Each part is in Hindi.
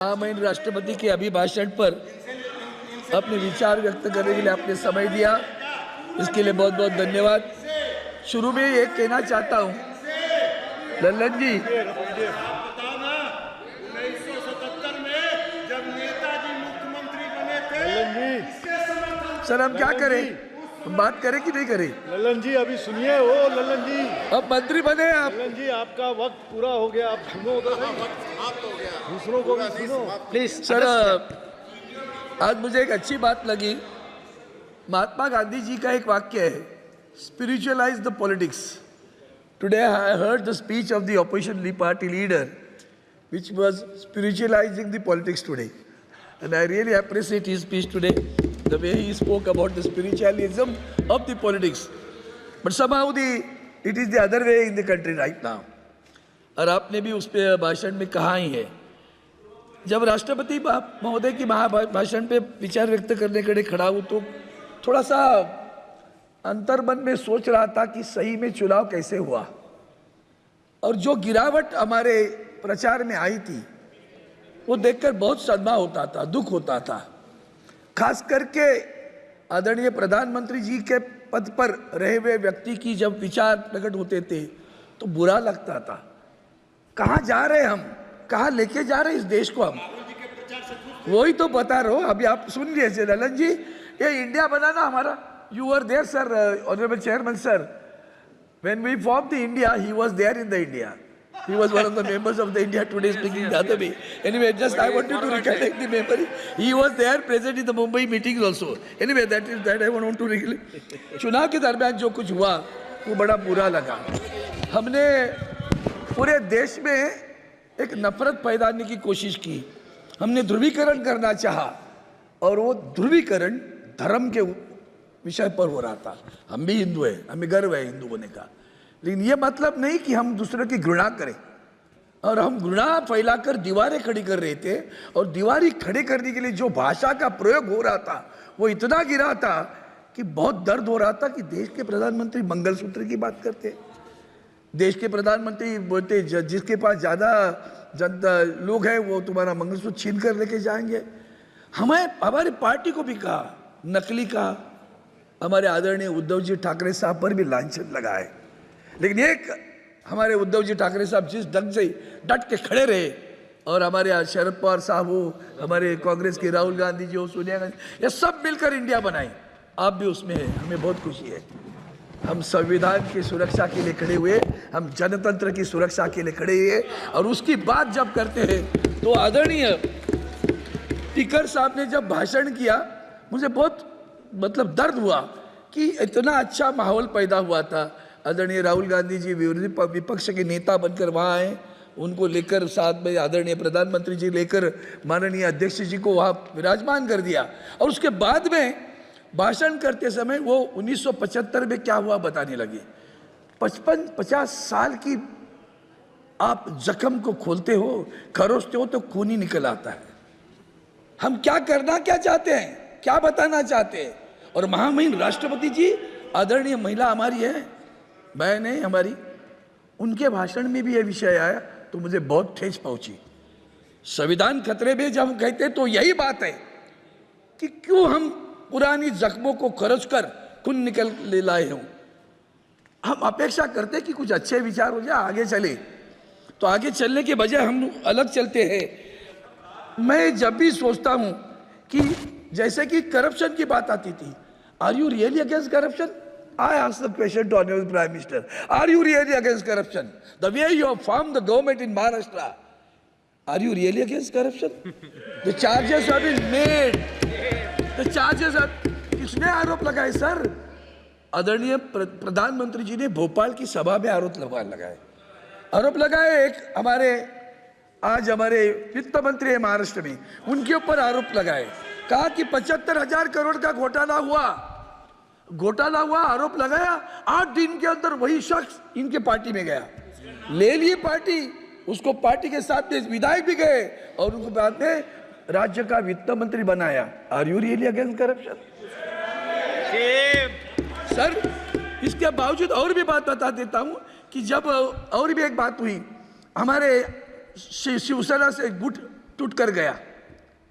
महामहिम राष्ट्रपति के अभिभाषण पर अपने विचार व्यक्त करने के लिए आपने समय दिया, इसके लिए बहुत बहुत धन्यवाद। शुरू में ये कहना चाहता हूँ, लल्लन जी, 1977 में जब नेताजी मुख्यमंत्री बने थे, सर हम क्या करें, हम बात करें कि नहीं करें? लल्लन जी अभी सुनिए। ओ लल्लन जी, अब मंत्री बने आप। लल्लन जी आपका वक्त पूरा हो गया, आप सुनो तो सही। दूसरों को भी सुनो प्लीज। सर आज मुझे एक अच्छी बात लगी, महात्मा गांधी जी का एक वाक्य है, spiritualise the politics. Today I heard the speech of the opposition party leader which was spiritualizing the politics today, and I really appreciate his speech today, the way he spoke about the spiritualism of the politics, but somehow it is the other way in the country right now. और आपने भी उस पे भाषण में कहा ही है। जब राष्ट्रपति महोदय की महाभाषण पे विचार व्यक्त करने के लिए खड़ा हूँ तो थोड़ा सा अंतर्मन में सोच रहा था कि सही में चुनाव कैसे हुआ, और जो गिरावट हमारे प्रचार में आई थी वो देखकर बहुत सदमा होता था, दुख होता था। खास करके आदरणीय प्रधानमंत्री जी के पद पर रहे हुए व्यक्ति की जब विचार प्रकट होते थे तो बुरा लगता था। कहाँ जा रहे हम, कहाँ लेके जा रहे इस देश को हम, वही तो बता रहा हूँ। अभी आप सुन लीजिए ललन जी, ये इंडिया बनाना हमारा, you were there sir, honourable chairman sir, when we formed the India, he was there in the India. He was one of the members of the India Today speaking the other way. Anyway, just I wanted to recollect the memory. He was there present in the Mumbai meetings also. Anyway, that I want to recollect. चुनाव के दरमियान जो कुछ हुआ वो बड़ा बुरा लगा। हमने पूरे देश में एक नफरत पैदा करने की कोशिश की, हमने ध्रुवीकरण करना चाहा, और वो ध्रुवीकरण धर्म के विषय पर हो रहा था। हम भी हिंदू हैं, हमें गर्व है हिंदू होने का, लेकिन ये मतलब नहीं कि हम दूसरे की घृणा करें, और हम घृणा फैलाकर दीवारें खड़ी कर रहे थे, और दीवारें खड़ी करने के लिए जो भाषा का प्रयोग हो रहा था वो इतना गिरा था कि बहुत दर्द हो रहा था कि देश के प्रधानमंत्री मंगलसूत्र की बात करते, देश के प्रधानमंत्री बोलते जिसके पास ज़्यादा जनता लोग हैं वो तुम्हारा मंगलसूत्र छीन कर लेके जाएंगे। हमारी पार्टी को भी कहा, नकली कहा, हमारे आदरणीय उद्धव जी ठाकरे साहब पर भी लांछन लगाए, लेकिन एक हमारे उद्धव जी ठाकरे साहब जिस ढंग से डट के खड़े रहे, और हमारे शरद पवार साहब हो, हमारे कांग्रेस के राहुल गांधी जी हो, सोनिया गांधी, ये सब मिलकर इंडिया बनाए। आप भी उसमें हैं, हमें बहुत खुशी है। हम संविधान की सुरक्षा के लिए खड़े हुए, हम जनतंत्र की सुरक्षा के लिए खड़े हुए, और उसकी बात जब करते हैं तो आदरणीय स्पीकर साहब ने जब भाषण किया मुझे बहुत मतलब दर्द हुआ कि इतना अच्छा माहौल पैदा हुआ था। आदरणीय राहुल गांधी जी विपक्ष के नेता बनकर वहाँ आए, उनको लेकर साथ में आदरणीय प्रधानमंत्री जी लेकर माननीय अध्यक्ष जी को वहाँ विराजमान कर दिया, और उसके बाद में भाषण करते समय वो 1975 में क्या हुआ बताने लगे। 55-50 साल की आप जख्म को खोलते हो, खरोचते हो तो खून ही निकल आता है। हम क्या करना क्या चाहते हैं, क्या बताना चाहते हैं, और महामहिम राष्ट्रपति जी आदरणीय महिला हमारी है, बहन है हमारी, उनके भाषण में भी यह विषय आया तो मुझे बहुत ठेस पहुंची। संविधान खतरे में जब हम कहते तो यही बात है कि क्यों हम पुरानी जख्मों को खरोच कर खून निकल ले लाए हों। हम अपेक्षा करते कि कुछ अच्छे विचार हो जाए, आगे चले, तो आगे चलने के बजाय हम अलग चलते हैं। मैं जब भी सोचता हूँ कि जैसे कि करप्शन की बात आती थी, are you really against corruption? I ask the question to Honorable Prime Minister, are you really against corruption? The way you have formed the government in Maharashtra, are you really against corruption? The charges have been made. The charges are, किसने आरोप लगाए सर? आदरणीय प्रधानमंत्री जी ने भोपाल की सभा में आरोप लगाए। एक आज हमारे वित्त मंत्री है महाराष्ट्र में, उनके ऊपर आरोप लगाए, कहा कि 75,000 करोड़ का घोटाला हुआ, आरोप लगाया। 8 दिन के अंदर वही शख्स इनके पार्टी में गया, ले लिए पार्टी, उसको पार्टी के साथ में विधायक भी गए, और उनको बाद में राज्य का वित्त मंत्री बनाया। Are you really against corruption? Sir इसके बावजूद और भी बात बता देता हूं कि जब और भी एक बात हुई, हमारे शिवसेना से गुट टूट कर गया,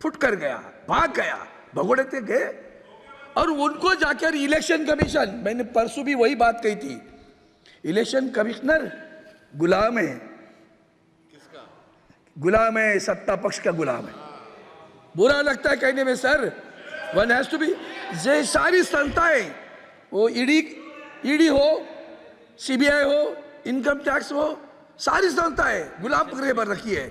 फुट कर गया, भाग गया, भगोड़े थे गए। और उनको जाकर इलेक्शन कमीशन, मैंने परसों भी वही बात कही थी, इलेक्शन कमिश्नर गुलाम है, गुलाम है, सत्ता पक्ष का गुलाम है। बुरा लगता है कहने में sir, one has to be, ये सारी संस्थाएं, वो ईडी हो, सीबीआई हो, इनकम टैक्स हो, सारी संस्थाएं गुलाम पकड़े पर रखी है।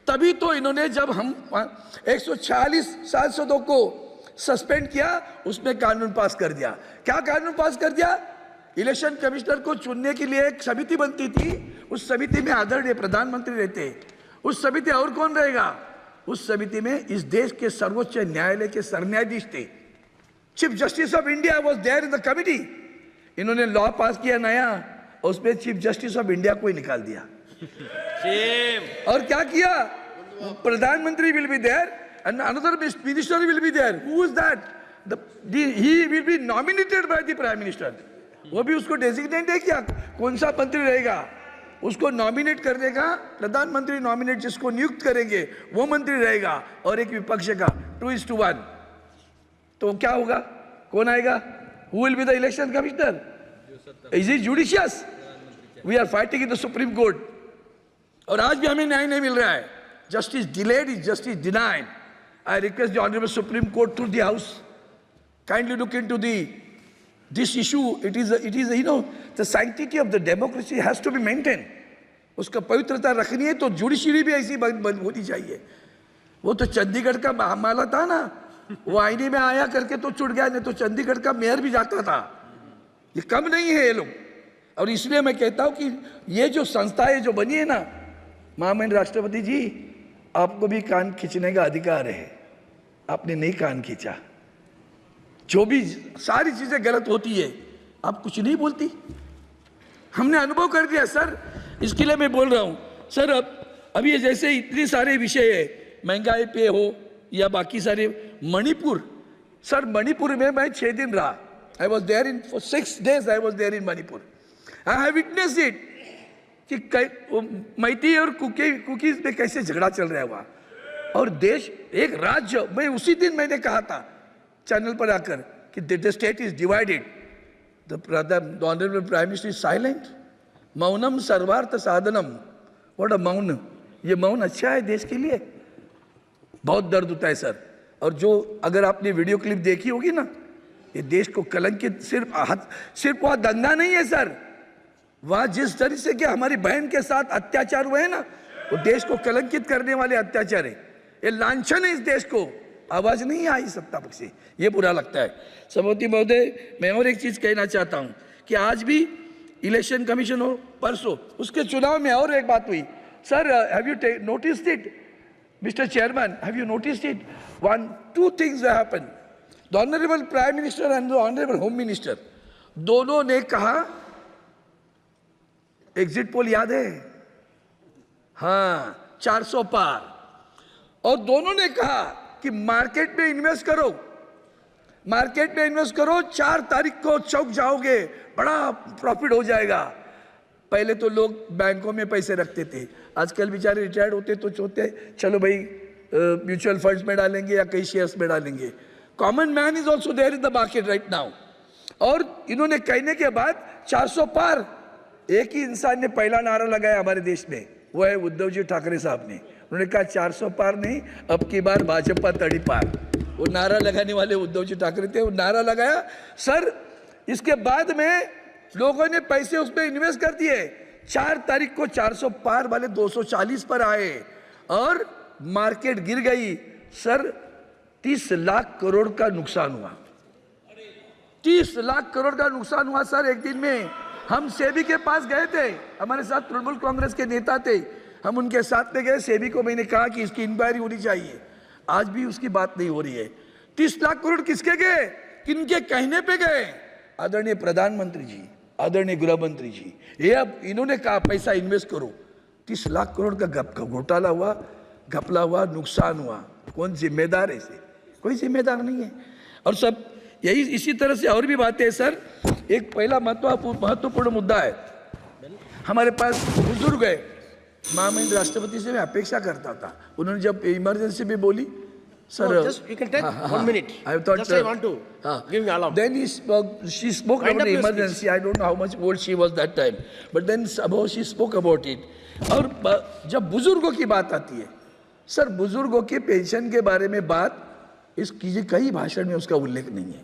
तभी तो इन्होंने जब हम 146/702 को सस्पेंड किया, उसमें कानून पास कर दिया। क्या कानून पास कर दिया? इलेक्शन कमिश्नर को चुनने के लिए एक समिति बनती थी, उस समिति में आदरणीय प्रधानमंत्री रहते, उस समिति और कौन रहेगा? उस समिति में इस देश के सर्वोच्च न्यायालय के सरन्यायाधीश थे, chief justice of India was there in the committee. इन्होंने लॉ पास किया नया, और उसमें चीफ जस्टिस ऑफ इंडिया को ही निकाल दिया। और क्या किया? प्रधानमंत्री will be there and another minister will be there. Who is that? He will be nominated by the prime minister. वो भी उसको डेजिग्नेट है क्या, कौन सा मंत्री रहेगा, उसको नॉमिनेट कर देगा प्रधानमंत्री, नॉमिनेट जिसको नियुक्त करेंगे वो मंत्री रहेगा, और एक विपक्ष का 2:1। तो क्या होगा, कौन आएगा? Who will be the election commissioner? Is it judicious? We are fighting in the Supreme Court. और आज भी हमें न्याय नहीं मिल रहा है। Justice delayed is justice denied. I request the Honorable Supreme Court through the House, kindly look into this issue. It is the sanctity of the democracy has to be maintained. उसका पवित्रता रखनी है तो जुडिशरी भी ऐसी होनी चाहिए। वो तो चंडीगढ़ का मामला था ना, वो आईने में आया करके तो छुट गया, नहीं तो चंडीगढ़ का मेयर भी जाता था। ये कम नहीं है ये लोग। और इसलिए मैं कहता हूँ कि ये जो संस्थाएं जो बनी है ना, महामहिम राष्ट्रपति जी, आपको भी कान खींचने का अधिकार है, आपने नहीं कान खींचा। जो भी सारी चीजें गलत होती है, आप कुछ नहीं बोलती। हमने अनुभव कर दिया सर, इसके लिए मैं बोल रहा हूं सर। अब ये जैसे इतने सारे विषय है, महंगाई पे हो या बाकी सारे, मणिपुर सर, मणिपुर में मैं 6 दिन रहा। I was there in for 6 days, I was there in Manipur. I have witnessed it कि मैती और कुकीज में कैसे झगड़ा चल रहा है वहाँ, और देश एक राज्य। मैं उसी दिन मैंने कहा था चैनल पर आकर कि the state is divided, the honourable prime minister is silent. मौनम सर्वार्थ साधनम, व्हाट अ मौन। ये मौन अच्छा है देश के लिए? बहुत दर्द होता है सर। और जो अगर आपने वीडियो क्लिप देखी होगी ना, ये देश को कलंकित, सिर्फ वहाँ दंगा नहीं है सर, वहाँ जिस तरह से कि हमारी बहन के साथ अत्याचार हुए हैं ना, वो देश को कलंकित करने वाले अत्याचार है। ये लांछन है इस देश को। आवाज नहीं आई सत्ता पक्ष से, ये बुरा लगता है। सभापति महोदय, मैं और एक चीज कहना चाहता हूँ कि आज भी इलेक्शन कमीशन हो, परसों उसके चुनाव में और एक बात हुई sir. Have you noticed it mister chairman, have you noticed it? 2 things happen. The honourable prime minister and the honourable home minister दोनों ने कहा, एग्जिट पोल याद है, हाँ 400 पार, और दोनों ने कहा कि मार्केट में इन्वेस्ट करो, मार्केट में इन्वेस्ट करो, 4 तारीख को चौक जाओगे, बड़ा प्रॉफिट हो जाएगा। पहले तो लोग बैंकों में पैसे रखते थे, आजकल बेचारे रिटायर्ड होते तो सोचते चलो भाई म्यूचुअल फंड्स में डालेंगे या कई शेयर्स में डालेंगे। Common man is also there in the market right now. और इन्होंने कहने के बाद 400 पार, एक ही इंसान ने पहला नारा लगाया हमारे देश में, वो है उद्धव जी ठाकरे साहब ने। उन्होंने कहा 400 पार नहीं, अब की बार भाजपा तड़ी पार। वो नारा लगाने वाले उद्धव जी ठाकरे थे, वो नारा लगाया सर। इसके बाद में लोगों ने पैसे उसमें इन्वेस्ट कर दिए। 4 तारीख को 400 पार वाले 240 पर आए और मार्केट गिर गई सर। 30 लाख करोड़ का नुकसान हुआ, 30 लाख करोड़ का नुकसान हुआ सर एक दिन में। हम सेबी के पास गए थे, हमारे साथ तृणमूल कांग्रेस के नेता थे, हम उनके साथ में गए। सेबी को मैंने कहा कि इसकी इंक्वायरी होनी चाहिए, आज भी उसकी बात नहीं हो रही है। 30 लाख करोड़ किसके गए, किनके कहने पे गए? आदरणीय प्रधानमंत्री जी, आदरणीय गृह मंत्री जी, ये अब इन्होंने कहा पैसा इन्वेस्ट करो। 30 लाख करोड़ का घोटाला हुआ, घपला हुआ, नुकसान हुआ। कौन जिम्मेदार है इसे? कोई जिम्मेदार नहीं है। और सब यही इसी तरह से और भी बातें हैं सर। एक पहला महत्वपूर्ण मुद्दा है, हमारे पास बुजुर्ग है, महामहिम राष्ट्रपति से मैं अपेक्षा करता था, उन्होंने जब इमरजेंसी में बोली sir, No, just you can take 1 minute. I thought, Just I want to give me alarm. Then she spoke Wind about up the your emergency. I don't know how much old she was that time, but then somehow she spoke about it. और जब बुजुर्गों की बात आती है, सर बुजुर्गों के पेंशन के बारे में बात इस कीजिए, कई भाषण में उसका उल्लेख नहीं है।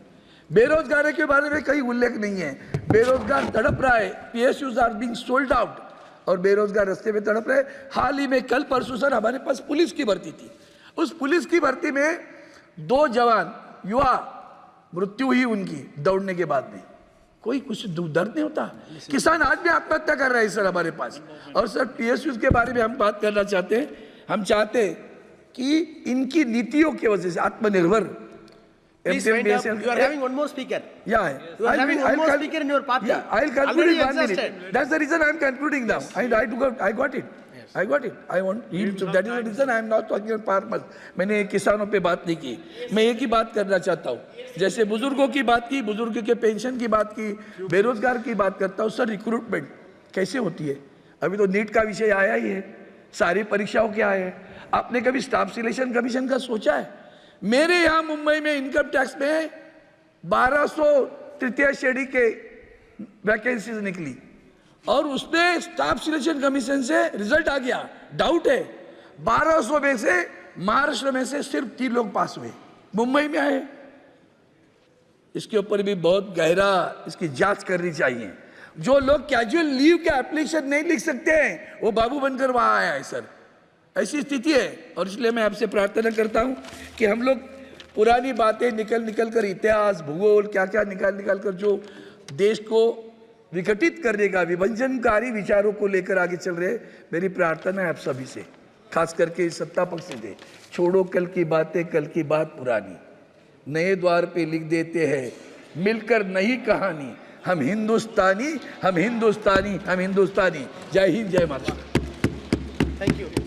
बेरोजगारी के बारे में कहीं उल्लेख नहीं है। बेरोजगार तड़प रहा है, PSUs are being sold out और बेरोजगार रास्ते में तड़प रहे। हाल ही में कल परसों सर हमारे पास पुलिस की भर्ती थी, उस पुलिस की भर्ती में 2 जवान युवा मृत्यु हुई उनकी दौड़ने के बाद में। कोई कुछ दर्द नहीं होता। किसान आज भी आत्महत्या कर रहे हैं सर हमारे पास। और सर PSUs के बारे में हम बात करना चाहते हैं। हम चाहते हैं कि इनकी नीतियों की वजह से आत्मनिर्भर Please wind up. You are having one more speaker. Yeah, You are having one more speaker in your party. Yeah, I'll conclude Already in 1 minute. exhausted. That's the reason I'm concluding now. I got it. I got it. I want him to. That is the reason I am not talking about farmers. मैंने किसानों पे बात नहीं की। मैं एक ही बात करना चाहता हूँ। जैसे बुजुर्गों की बात की, बुजुर्ग के पेंशन की बात की, बेरोजगार की बात करता हूँ। सर रिक्रूटमेंट कैसे होती है? अभी तो नीट का विषय आया ही है, सारी परीक्षाओं क्या है। आपने कभी स्टाफ सिलेक्शन कमीशन का सोचा है? मेरे यहाँ मुंबई में इनकम टैक्स में 1200 तृतीय श्रेणी के वैकेंसीज निकली और उसमें स्टाफ सिलेक्शन कमीशन से रिजल्ट आ गया। डाउट है 1200 में से महाराष्ट्र में से सिर्फ 3 लोग पास हुए, मुंबई में आए। इसके ऊपर भी बहुत गहरा इसकी जांच करनी चाहिए। जो लोग कैजुअल लीव के एप्लीकेशन नहीं लिख सकते हैं वो बाबू बनकर वहां आया है सर, ऐसी स्थिति है। और इसलिए मैं आपसे प्रार्थना करता हूं कि हम लोग पुरानी बातें निकल कर इतिहास भूगोल क्या क्या निकाल कर जो देश को विघटित करने का विभजनकारी विचारों को लेकर आगे चल रहे, मेरी प्रार्थना है आप सभी से, खास करके सत्ता पक्ष से, छोड़ो कल की बातें, कल की बात पुरानी, नए द्वार पे लिख देते हैं मिलकर नई कहानी। हम हिंदुस्तानी, हम हिंदुस्तानी, हम हिंदुस्तानी। जय हिंद, जय माता। Thank you.